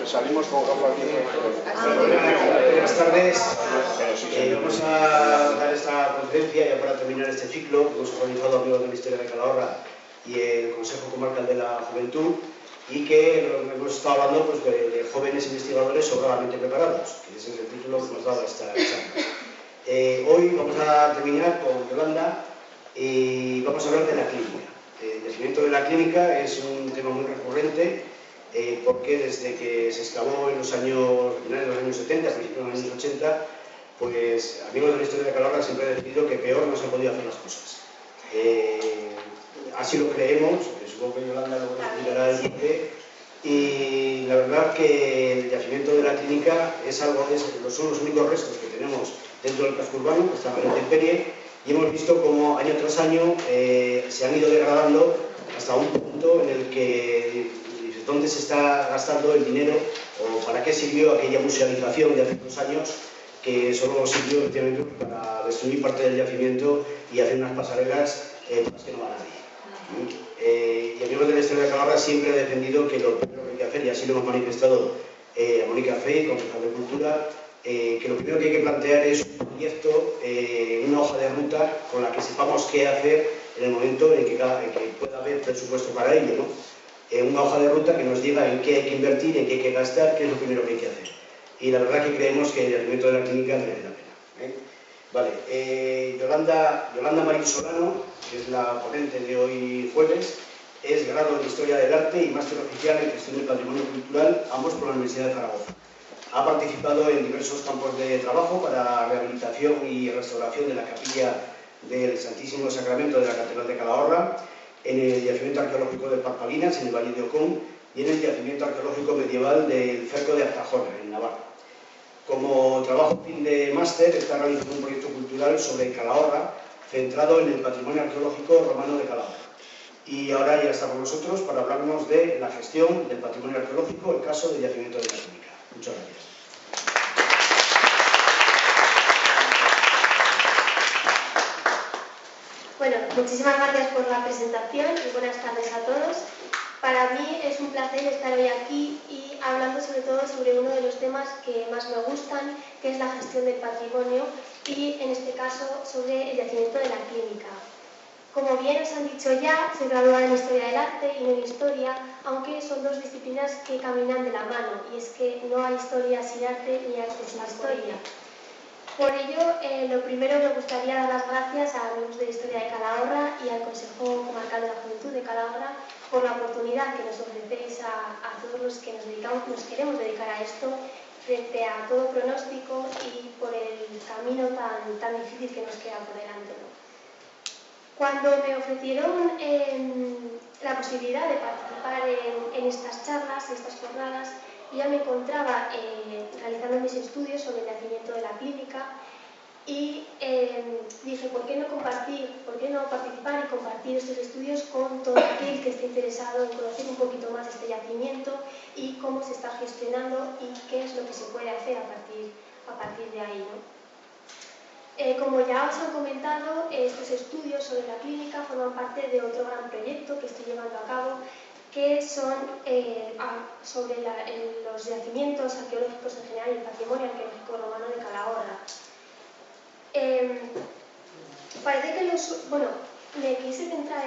Salimos con gafas de... Buenas tardes. Vamos a dar esta conferencia ya para terminar este ciclo que hemos organizado amigos de la Historia de Calahorra y el Consejo Comarcal de la Juventud, y que hemos estado hablando pues, de jóvenes investigadores sobradamente preparados, que ese es el título que nos daba esta charla. Hoy vamos a terminar con Yolanda y vamos a hablar de la clínica. El yacimiento de la clínica es un tema muy recurrente porque desde que se excavó en los años, finales de los años 70, principios de los años 80, pues amigos de la Historia de Calahorra siempre han decidido que peor no se podía hacer las cosas. Así lo creemos, supongo que Yolanda luego nos explicará el porqué, y la verdad que el yacimiento de la clínica son los únicos restos que tenemos dentro del casco urbano, que están en la intemperie, y hemos visto cómo año tras año se han ido degradando hasta un punto en el que dónde se está gastando el dinero o para qué sirvió aquella musealización de hace unos años que solo sirvió efectivamente para destruir parte del yacimiento y hacer unas pasarelas por las que no va nadie. Y amigos de la Historia de Calahorra siempre ha defendido que lo primero que hay que hacer, y así lo hemos manifestado a Mónica Fey, concejal de Cultura, que lo primero que hay que plantear es un proyecto, una hoja de ruta con la que sepamos qué hacer en el momento en que pueda haber presupuesto para ello, ¿no? Una hoja de ruta que nos diga en qué hay que invertir, en qué hay que gastar, qué es lo primero que hay que hacer. Y la verdad que creemos que el yacimiento de la clínica merece la pena. Vale, Yolanda Marín Solano, que es la ponente de hoy jueves, es grado en Historia del Arte y máster oficial en Gestión del Patrimonio Cultural, ambos por la Universidad de Zaragoza. Ha participado en diversos campos de trabajo para la rehabilitación y restauración de la capilla del Santísimo Sacramento de la Catedral de Calahorra, en el yacimiento arqueológico de Parpalinas, en el Valle de Ocón, y en el yacimiento arqueológico medieval del Cerco de Artajona, en Navarra. Como trabajo fin de máster, está realizando un proyecto cultural sobre Calahorra, centrado en el patrimonio arqueológico romano de Calahorra. Y ahora ya está con nosotros para hablarnos de la gestión del patrimonio arqueológico, el caso del yacimiento de la clínica. Muchas gracias. Bueno, muchísimas gracias por la presentación y buenas tardes a todos. Para mí es un placer estar hoy aquí y hablando sobre todo sobre uno de los temas que más me gustan, que es la gestión del patrimonio y en este caso sobre el yacimiento de la clínica. Como bien os han dicho ya, soy graduada en Historia del Arte y no en Historia, aunque son dos disciplinas que caminan de la mano, y es que no hay historia sin arte ni arte sin historia. Por ello, lo primero me gustaría dar las gracias a amigos de la Historia de Calahorra y al Consejo Comarcal de la Juventud de Calahorra por la oportunidad que nos ofrecéis a todos los que nos queremos dedicar a esto frente a todo pronóstico y por el camino tan difícil que nos queda por delante, ¿no? Cuando me ofrecieron la posibilidad de participar en estas charlas, en estas jornadas, yo me encontraba realizando mis estudios sobre el yacimiento de la clínica y dije, ¿por qué no participar y compartir estos estudios con todo aquel que esté interesado en conocer un poquito más este yacimiento y cómo se está gestionando y qué es lo que se puede hacer a partir de ahí, ¿no? Como ya os han comentado, estos estudios sobre la clínica forman parte de otro gran proyecto que estoy llevando a cabo, que son sobre los yacimientos arqueológicos en general y el patrimonio arqueológico romano de Calahorra. Parece que me quise centrar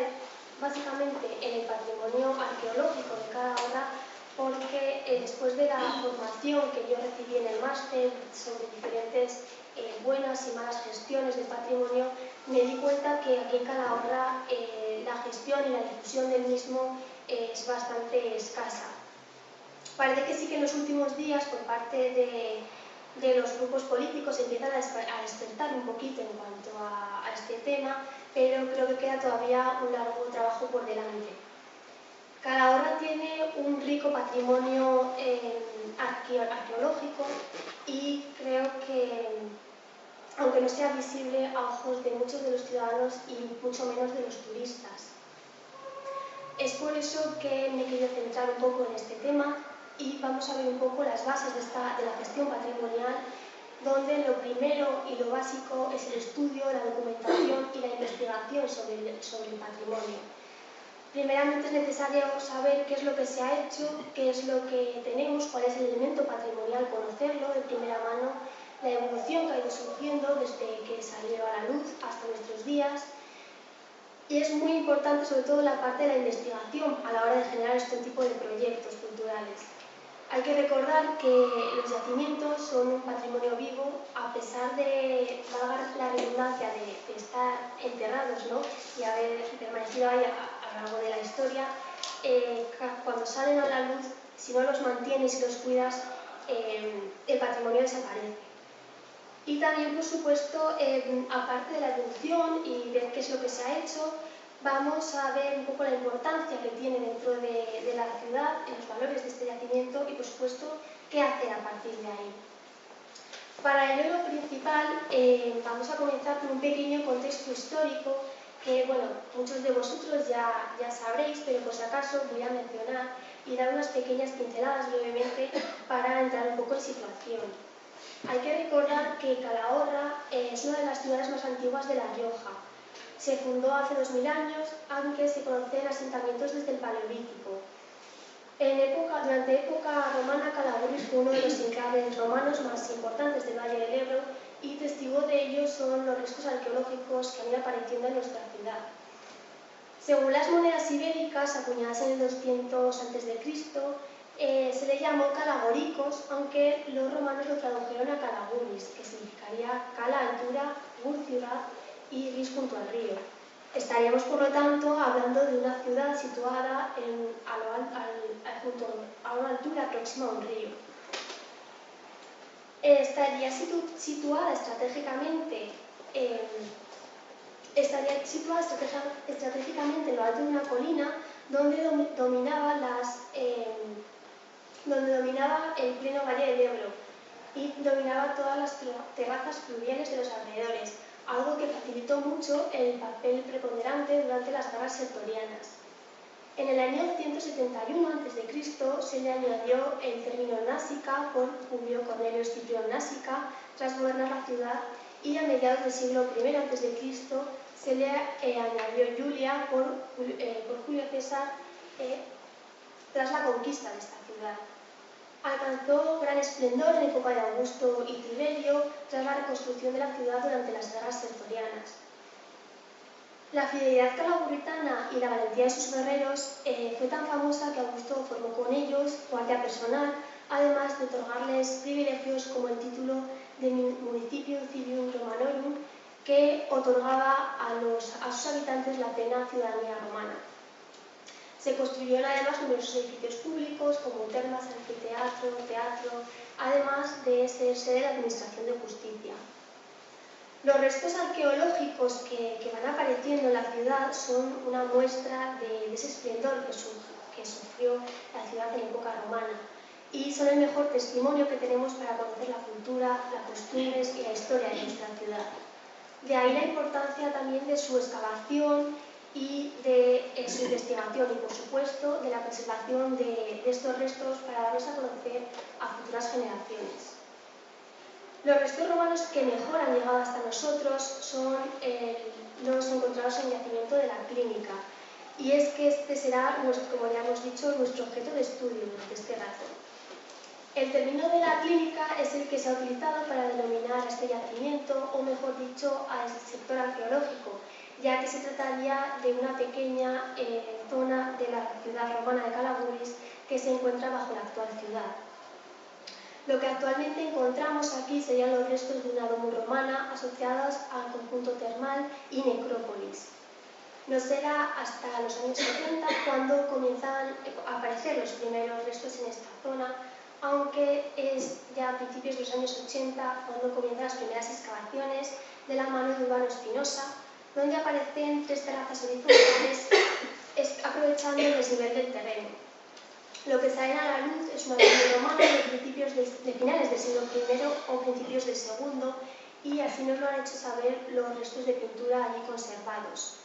básicamente en el patrimonio arqueológico de Calahorra porque después de la formación que yo recibí en el máster sobre diferentes buenas y malas gestiones del patrimonio, me di cuenta que aquí en Calahorra la gestión y la difusión del mismo es bastante escasa. Parece que sí que en los últimos días, por parte de los grupos políticos, empiezan a despertar un poquito en cuanto a este tema, pero creo que queda todavía un largo trabajo por delante. Calahorra tiene un rico patrimonio arqueológico y creo que, aunque no sea visible a ojos de muchos de los ciudadanos y mucho menos de los turistas. Es por eso que me he querido centrar un poco en este tema y vamos a ver un poco las bases de la gestión patrimonial, donde lo primero y lo básico es el estudio, la documentación y la investigación sobre el patrimonio. Primeramente es necesario saber qué es lo que se ha hecho, qué es lo que tenemos, cuál es el elemento patrimonial, conocerlo de primera mano, la evolución que ha ido surgiendo desde que salió a la luz hasta nuestros días. Y es muy importante sobre todo la parte de la investigación a la hora de generar este tipo de proyectos culturales. Hay que recordar que los yacimientos son un patrimonio vivo, a pesar de, valga la redundancia, de estar enterrados, ¿no?, y haber permanecido ahí a lo largo de la historia. Cuando salen a la luz, si no los mantienes y los cuidas, el patrimonio desaparece. Y también, por supuesto, aparte de la evolución y ver qué es lo que se ha hecho, vamos a ver un poco la importancia que tiene dentro de la ciudad, en los valores de este yacimiento y, por supuesto, qué hacer a partir de ahí. Para ello, lo principal, vamos a comenzar con un pequeño contexto histórico que, bueno, muchos de vosotros ya sabréis, pero por si acaso voy a mencionar y dar unas pequeñas pinceladas brevemente para entrar un poco en situación. Hay que recordar que Calahorra es una de las ciudades más antiguas de La Rioja. Se fundó hace 2000 años, aunque se conocen asentamientos desde el Paleolítico. Durante época romana, Calagurris fue uno de los enclaves romanos más importantes del Valle del Ebro y testigo de ello son los restos arqueológicos que han ido apareciendo en nuestra ciudad. Según las monedas ibéricas acuñadas en el 200 a.C., se le llamó Calagoricos, aunque los romanos lo tradujeron a Calagurris, que significaría cala, altura, gur, ciudad y ris junto al río. Estaríamos, por lo tanto, hablando de una ciudad situada junto a una altura próxima a un río. Estaría situada estratégicamente en lo alto de una colina donde dominaba el pleno Valle del Ebro y dominaba todas las terrazas fluviales de los alrededores, algo que facilitó mucho el papel preponderante durante las guerras sertorianas. En el año 171 a.C. se le añadió el término Násica por Publio Cornelio Escipión Násica tras gobernar la ciudad, y a mediados del siglo I a.C. se le añadió Julia por Julio César tras la conquista de esta ciudad. Alcanzó gran esplendor en época de Augusto y Tiberio tras la reconstrucción de la ciudad durante las guerras sertorianas. La fidelidad calagurritana y la valentía de sus guerreros fue tan famosa que Augusto formó con ellos guardia personal, además de otorgarles privilegios como el título de Municipio Civium Romanorum, que otorgaba a sus habitantes la plena ciudadanía romana. Se construyeron además numerosos edificios públicos como termas, anfiteatro, teatro, además de ser sede de la Administración de Justicia. Los restos arqueológicos que van apareciendo en la ciudad son una muestra de ese esplendor que sufrió la ciudad en época romana y son el mejor testimonio que tenemos para conocer la cultura, las costumbres y la historia de nuestra ciudad. De ahí la importancia también de su excavación y de su investigación y, por supuesto, de la conservación de estos restos para darlos a conocer a futuras generaciones. Los restos romanos que mejor han llegado hasta nosotros son los encontrados en el yacimiento de la Clínica, y es que este será, como ya hemos dicho, nuestro objeto de estudio durante este rato. El término de la Clínica es el que se ha utilizado para denominar a este yacimiento, o mejor dicho, a este sector arqueológico, ya que se trataría de una pequeña zona de la ciudad romana de Calagurris que se encuentra bajo la actual ciudad. Lo que actualmente encontramos aquí serían los restos de una domus romana asociados al conjunto termal y necrópolis. No será hasta los años 70 cuando comienzan a aparecer los primeros restos en esta zona, aunque es ya a principios de los años 80 cuando comienzan las primeras excavaciones de la mano de Urbano Espinosa, donde aparecen 3 terrazas horizontales aprovechando el desnivel del terreno. Lo que sale a la luz es una vivienda romana de finales del siglo I o principios del II, y así nos lo han hecho saber los restos de pintura allí conservados.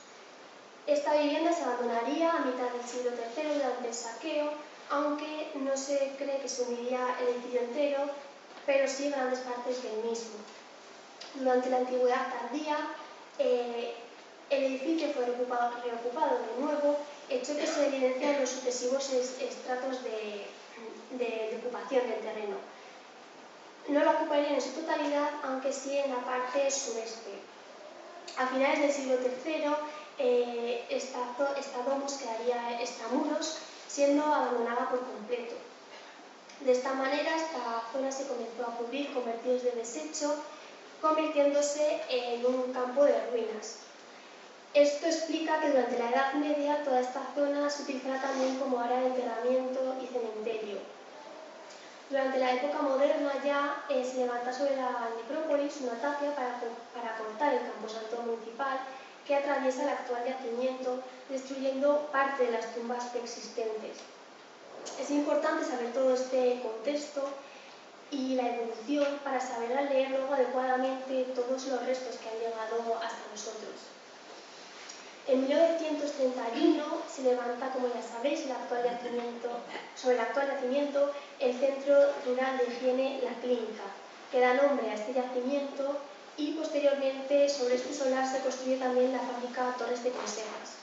Esta vivienda se abandonaría a mitad del siglo III durante el saqueo, aunque no se cree que se hundiría el edificio entero, pero sí grandes partes del mismo. Durante la antigüedad tardía, el edificio fue reocupado de nuevo hecho que se evidencia en los sucesivos estratos de ocupación del terreno. No lo ocuparían en su totalidad, aunque sí en la parte sureste. A finales del siglo III, esta domus quedaría extramuros, siendo abandonada por completo. De esta manera, esta zona se comenzó a cubrir con vertidos de desecho, convirtiéndose en un campo de ruinas. Esto explica que durante la Edad Media toda esta zona se utilizara también como área de enterramiento y cementerio. Durante la época moderna ya se levanta sobre la necrópolis una tapia para cortar el camposanto municipal que atraviesa el actual yacimiento, destruyendo parte de las tumbas preexistentes. Es importante saber todo este contexto y la evolución para saber leer luego adecuadamente todos los restos que han llegado hasta nosotros. En 1931 se levanta, como ya sabéis, sobre el actual yacimiento el Centro Rural de Higiene La Clínica, que da nombre a este yacimiento, y posteriormente sobre este solar se construye también la fábrica Torres de Conservas.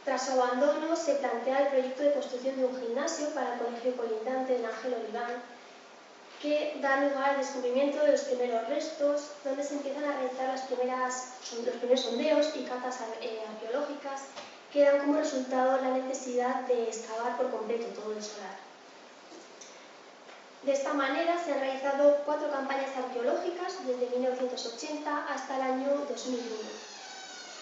Tras su abandono se plantea el proyecto de construcción de un gimnasio para el colegio colindante de Ángel Oliván, que da lugar al descubrimiento de los primeros restos, donde se empiezan a realizar los primeros sondeos y catas arqueológicas, que dan como resultado la necesidad de excavar por completo todo el solar. De esta manera se han realizado 4 campañas arqueológicas desde 1980 hasta el año 2001.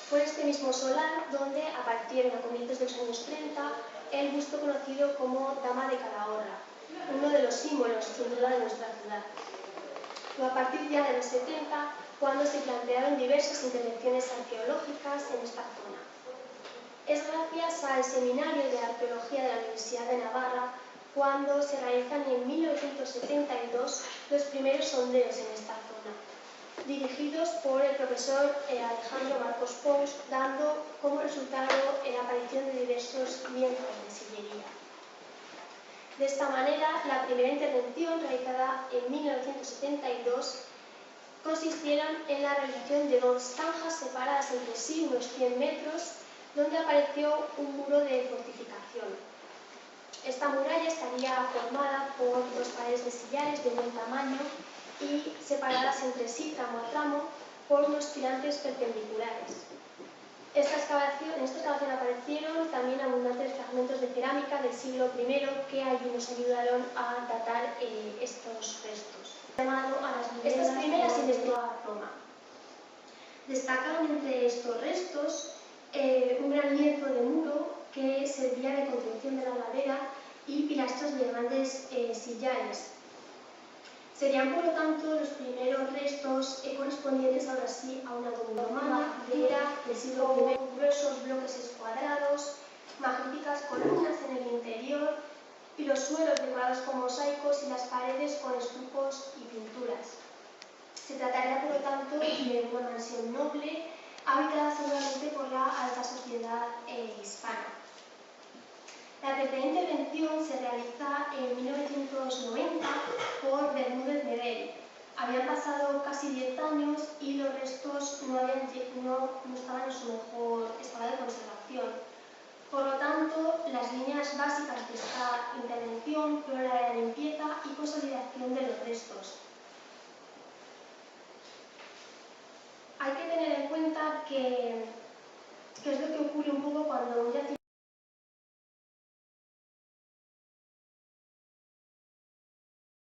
Fue este mismo solar donde aparecieron a comienzos de los años 30 el busto conocido como Dama de Calahorra, uno de los símbolos, sin duda, de nuestra ciudad. Fue a partir ya de los 70 cuando se plantearon diversas intervenciones arqueológicas en esta zona. Es gracias al Seminario de Arqueología de la Universidad de Navarra cuando se realizan en 1972 los primeros sondeos en esta zona, dirigidos por el profesor Alejandro Marcos Pous, dando como resultado la aparición de diversos lienzos de sillería. De esta manera, la primera intervención, realizada en 1972, consistieron en la realización de 2 zanjas separadas entre sí unos 100 metros, donde apareció un muro de fortificación. Esta muralla estaría formada por 2 paredes de sillares de buen tamaño y separadas entre sí, tramo a tramo, por unos tirantes perpendiculares. En esta excavación aparecieron también abundantes fragmentos de cerámica del siglo I que allí nos ayudaron a datar estos restos. Estas primeras investigaron a Roma. Destacan entre estos restos un gran lienzo de muro que servía de contención de la ladera y pilastras de grandes sillares. Serían, por lo tanto, los primeros restos correspondientes ahora sí a una tumba romana del siglo I, gruesos bloques escuadrados, magníficas columnas en el interior y los suelos decorados con mosaicos y las paredes con estucos y pinturas. Se trataría, por lo tanto, de una mansión noble, habitada seguramente por la alta sociedad hispana. La tercera intervención se realiza en 1990 por Bermúdez Medel. Habían pasado casi 10 años y los restos no estaban en su mejor estado de conservación. Por lo tanto, las líneas básicas de esta intervención fueron la de la limpieza y consolidación de los restos. Hay que tener en cuenta que es lo que ocurre un poco cuando un yacimiento